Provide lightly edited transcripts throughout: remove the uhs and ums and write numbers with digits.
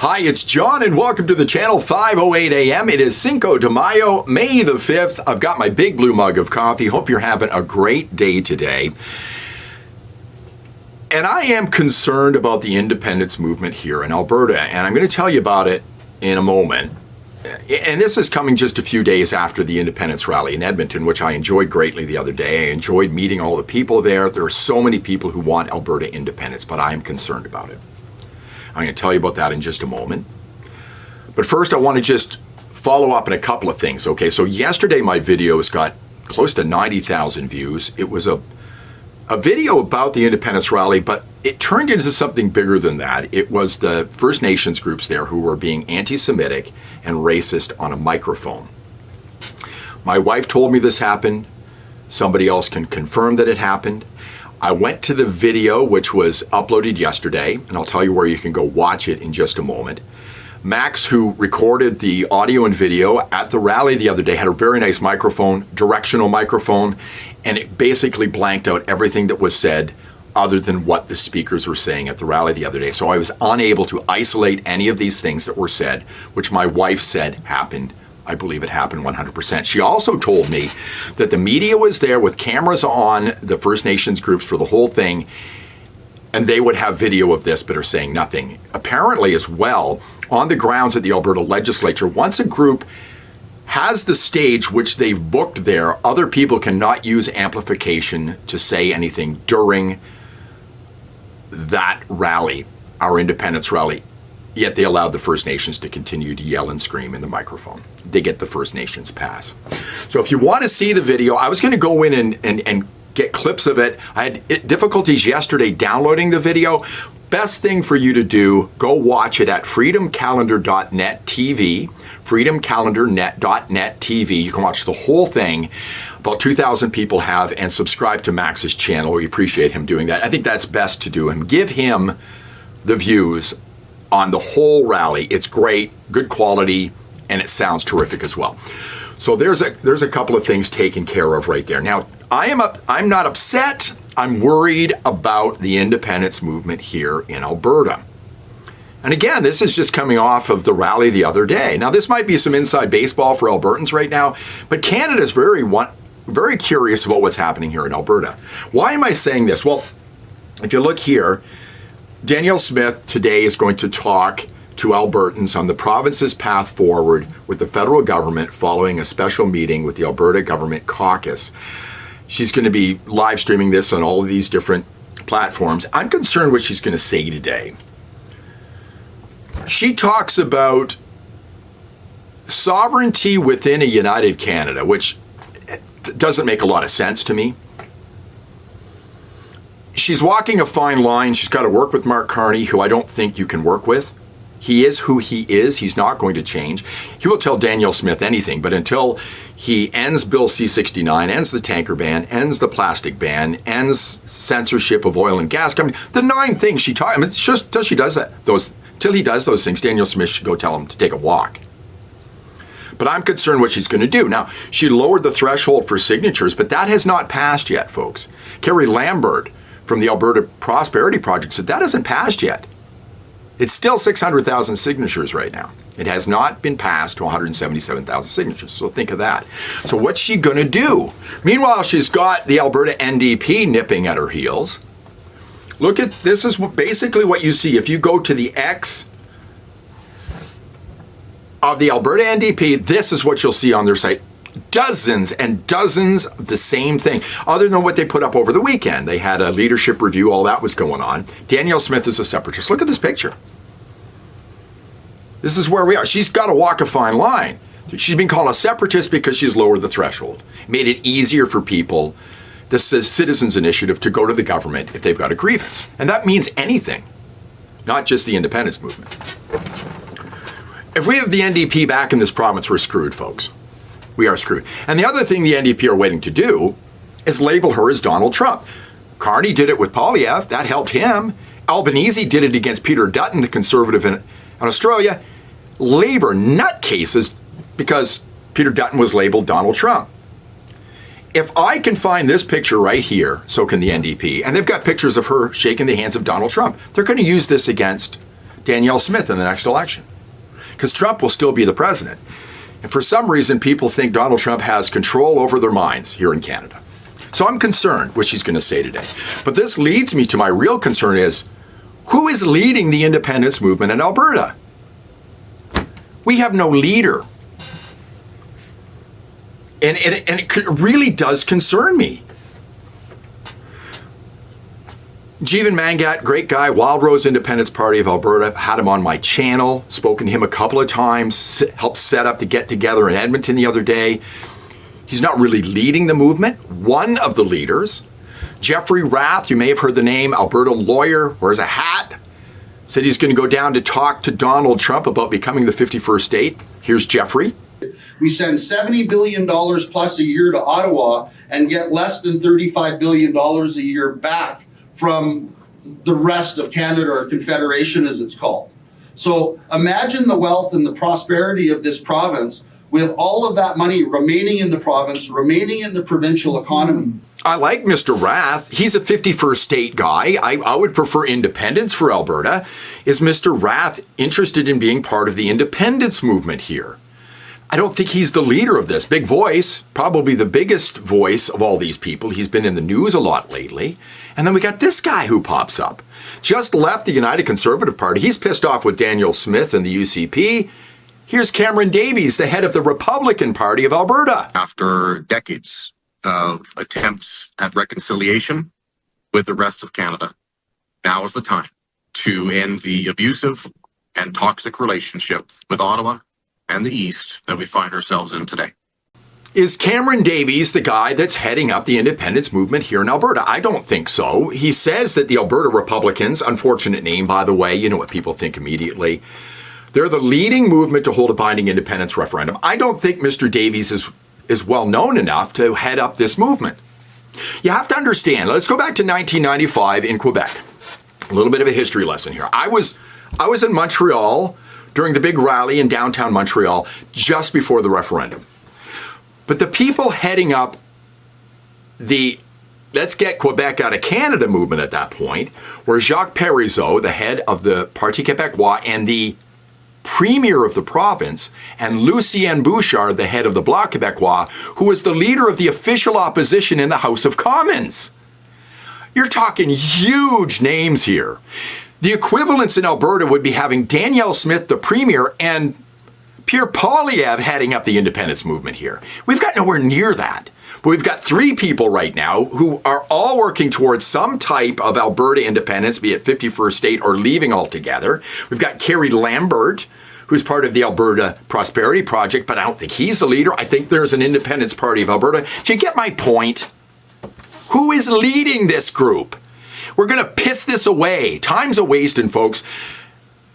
Hi, it's John and welcome to the channel, 5:08 a.m. It is Cinco de Mayo, May the 5th. I've got my big blue mug of coffee. Hope you're having a great day today. And I am concerned about the independence movement here in Alberta, and I'm going to tell you about it in a moment. And this is coming just a few days after the independence rally in Edmonton, which I enjoyed greatly the other day. I enjoyed meeting all the people there. There are so many people who want Alberta independence, but I am concerned about it. I'm going to tell you about that in just a moment. But first, I want to just follow up on a couple of things, okay? So yesterday, my videos got close to 90,000 views. It was a video about the independence rally, but it turned into something bigger than that. It was the First Nations groups there who were being anti-Semitic and racist on a microphone. My wife told me this happened. Somebody else can confirm that it happened. I went to the video, which was uploaded yesterday, and I'll tell you where you can go watch it in just a moment. Max, who recorded the audio and video at the rally the other day, had a very nice microphone, directional microphone, and it basically blanked out everything that was said other than what the speakers were saying at the rally the other day. So I was unable to isolate any of these things that were said, which my wife said happened. I believe it happened 100%. She also told me that the media was there with cameras on the First Nations groups for the whole thing, and they would have video of this but are saying nothing. Apparently as well, on the grounds at the Alberta legislature, once a group has the stage which they've booked there, other people cannot use amplification to say anything during that rally, our independence rally. Yet they allowed the First Nations to continue to yell and scream in the microphone. They get the First Nations pass. So if you want to see the video, I was going to go in and get clips of it. I had difficulties yesterday downloading the video. Best thing for you to do, go watch it at freedomcalendar.net TV, freedomcalendarnet.net TV. You can watch the whole thing. About 2,000 people have, and subscribe to Max's channel. We appreciate him doing that. I think that's best to do, and give him the views on the whole rally. It's great, good quality, and it sounds terrific as well. So there's a couple of things taken care of right there. Now, I'm not upset. I'm worried about the independence movement here in Alberta. And again, this is just coming off of the rally the other day. Now, this might be some inside baseball for Albertans right now, but Canada's very curious about what's happening here in Alberta. Why am I saying this? Well, if you look here, Danielle Smith today is going to talk to Albertans on the province's path forward with the federal government following a special meeting with the Alberta Government Caucus. She's going to be live streaming this on all of these different platforms. I'm concerned what she's going to say today. She talks about sovereignty within a united Canada, which doesn't make a lot of sense to me. She's walking a fine line. She's got to work with Mark Carney, who I don't think you can work with. He is who he is. He's not going to change. He will tell Danielle Smith anything, but until he ends Bill C-69, ends the tanker ban, ends the plastic ban, ends censorship of oil and gas companies, the 9 things she talks, I mean, it's just till she does that, till he does those things, Danielle Smith should go tell him to take a walk. But I'm concerned what she's going to do. Now, she lowered the threshold for signatures, but that has not passed yet, folks. Carrie Lambert from the Alberta Prosperity Project said that hasn't passed yet. It's still 600,000 signatures right now. It has not been passed to 177,000 signatures, so think of that. So what's she going to do? Meanwhile, she's got the Alberta NDP nipping at her heels. Look at, this is basically what you see. If you go to the X of the Alberta NDP, this is what you'll see on their site. Dozens and dozens of the same thing, other than what they put up over the weekend. They had a leadership review, all that was going on. Danielle Smith is a separatist. Look at this picture. This is where we are. She's got to walk a fine line. She's been called a separatist because she's lowered the threshold, made it easier for people, the Citizens Initiative, to go to the government if they've got a grievance. And that means anything, not just the independence movement. If we have the NDP back in this province, we're screwed, folks. We are screwed. And the other thing the NDP are waiting to do is label her as Donald Trump. Carney did it with Poilievre. That helped him. Albanese did it against Peter Dutton, the Conservative in Australia. Labour nutcases because Peter Dutton was labeled Donald Trump. If I can find this picture right here, so can the NDP, and they've got pictures of her shaking the hands of Donald Trump. They're going to use this against Danielle Smith in the next election. Because Trump will still be the president. And for some reason, people think Donald Trump has control over their minds here in Canada. So I'm concerned what she's going to say today. But this leads me to my real concern is, who is leading the independence movement in Alberta? We have no leader. And it really does concern me. Jeevan Mangat, great guy, Wild Rose Independence Party of Alberta, had him on my channel, spoken to him a couple of times, helped set up the get-together in Edmonton the other day. He's not really leading the movement. One of the leaders, Jeffrey Rath, you may have heard the name, Alberta lawyer, wears a hat, said he's going to go down to talk to Donald Trump about becoming the 51st state. Here's Jeffrey. We send $70 billion plus a year to Ottawa and get less than $35 billion a year back from the rest of Canada, or Confederation as it's called. So imagine the wealth and the prosperity of this province with all of that money remaining in the province, remaining in the provincial economy. I like Mr. Rath. He's a 51st state guy. I would prefer independence for Alberta. Is Mr. Rath interested in being part of the independence movement here? I don't think he's the leader of this. Big voice, probably the biggest voice of all these people. He's been in the news a lot lately. And then we got this guy who pops up. Just left the United Conservative Party. He's pissed off with Danielle Smith and the UCP. Here's Cameron Davies, the head of the Republican Party of Alberta. After decades of attempts at reconciliation with the rest of Canada, now is the time to end the abusive and toxic relationship with Ottawa and the East that we find ourselves in today. Is Cameron Davies the guy that's heading up the independence movement here in Alberta? I don't think so. He says that the Alberta Republicans, unfortunate name, by the way, you know what people think immediately, they're the leading movement to hold a binding independence referendum. I don't think Mr. Davies is well known enough to head up this movement. You have to understand, let's go back to 1995 in Quebec. A little bit of a history lesson here. I was in Montreal during the big rally in downtown Montreal just before the referendum. But the people heading up the Let's Get Quebec Out of Canada movement at that point were Jacques Parizeau, the head of the Parti Québécois, and the premier of the province, and Lucien Bouchard, the head of the Bloc Québécois, who was the leader of the official opposition in the House of Commons. You're talking huge names here. The equivalence in Alberta would be having Danielle Smith, the premier, and Pierre Poilievre heading up the independence movement here. We've got nowhere near that. But we've got three people right now who are all working towards some type of Alberta independence, be it 51st state or leaving altogether. We've got Kerry Lambert, who's part of the Alberta Prosperity Project, but I don't think he's the leader. I think there's an Independence Party of Alberta. Do you get my point? Who is leading this group? We're going to piss this away. Time's a wasting, folks.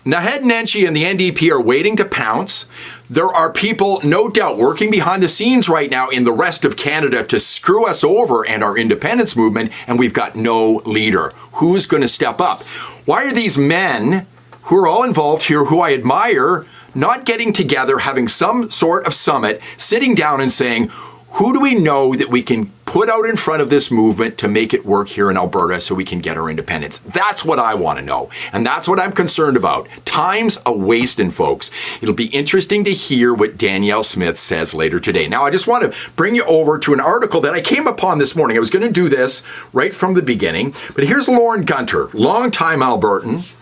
Naheed Nenshi and the NDP are waiting to pounce. There are people, no doubt, working behind the scenes right now in the rest of Canada to screw us over and our independence movement, and we've got no leader. Who's going to step up? Why are these men who are all involved here, who I admire, not getting together, having some sort of summit, sitting down and saying, who do we know that we can put out in front of this movement to make it work here in Alberta so we can get our independence? That's what I want to know. And that's what I'm concerned about. Time's a wasting, folks. It'll be interesting to hear what Danielle Smith says later today. Now, I just want to bring you over to an article that I came upon this morning. I was going to do this right from the beginning, but here's Lauren Gunter, longtime Albertan,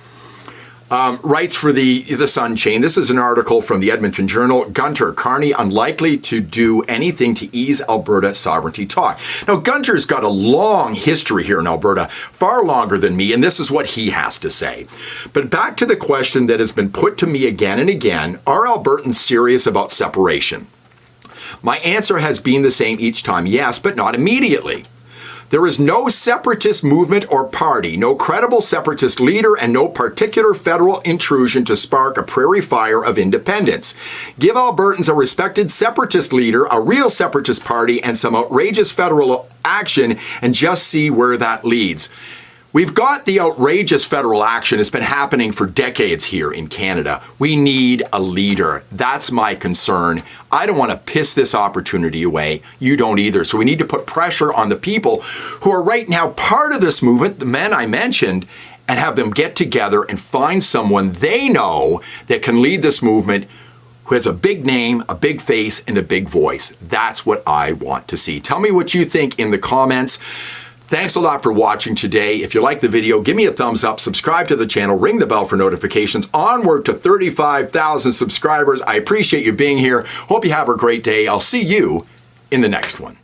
writes for the Sun chain. This is an article from the Edmonton Journal. Gunter, Carney unlikely to do anything to ease Alberta sovereignty talk. Now, Gunter's got a long history here in Alberta, far longer than me, and this is what he has to say. But back to the question that has been put to me again and again, are Albertans serious about separation? My answer has been the same each time, yes, but not immediately. There is no separatist movement or party, no credible separatist leader, and no particular federal intrusion to spark a prairie fire of independence. Give Albertans a respected separatist leader, a real separatist party, and some outrageous federal action, and just see where that leads. We've got the outrageous federal action. It's been happening for decades here in Canada. We need a leader. That's my concern. I don't want to piss this opportunity away. You don't either. So we need to put pressure on the people who are right now part of this movement, the men I mentioned, and have them get together and find someone they know that can lead this movement, who has a big name, a big face, and a big voice. That's what I want to see. Tell me what you think in the comments. Thanks a lot for watching today. If you like the video, give me a thumbs up, subscribe to the channel, ring the bell for notifications. Onward to 35,000 subscribers. I appreciate you being here. Hope you have a great day. I'll see you in the next one.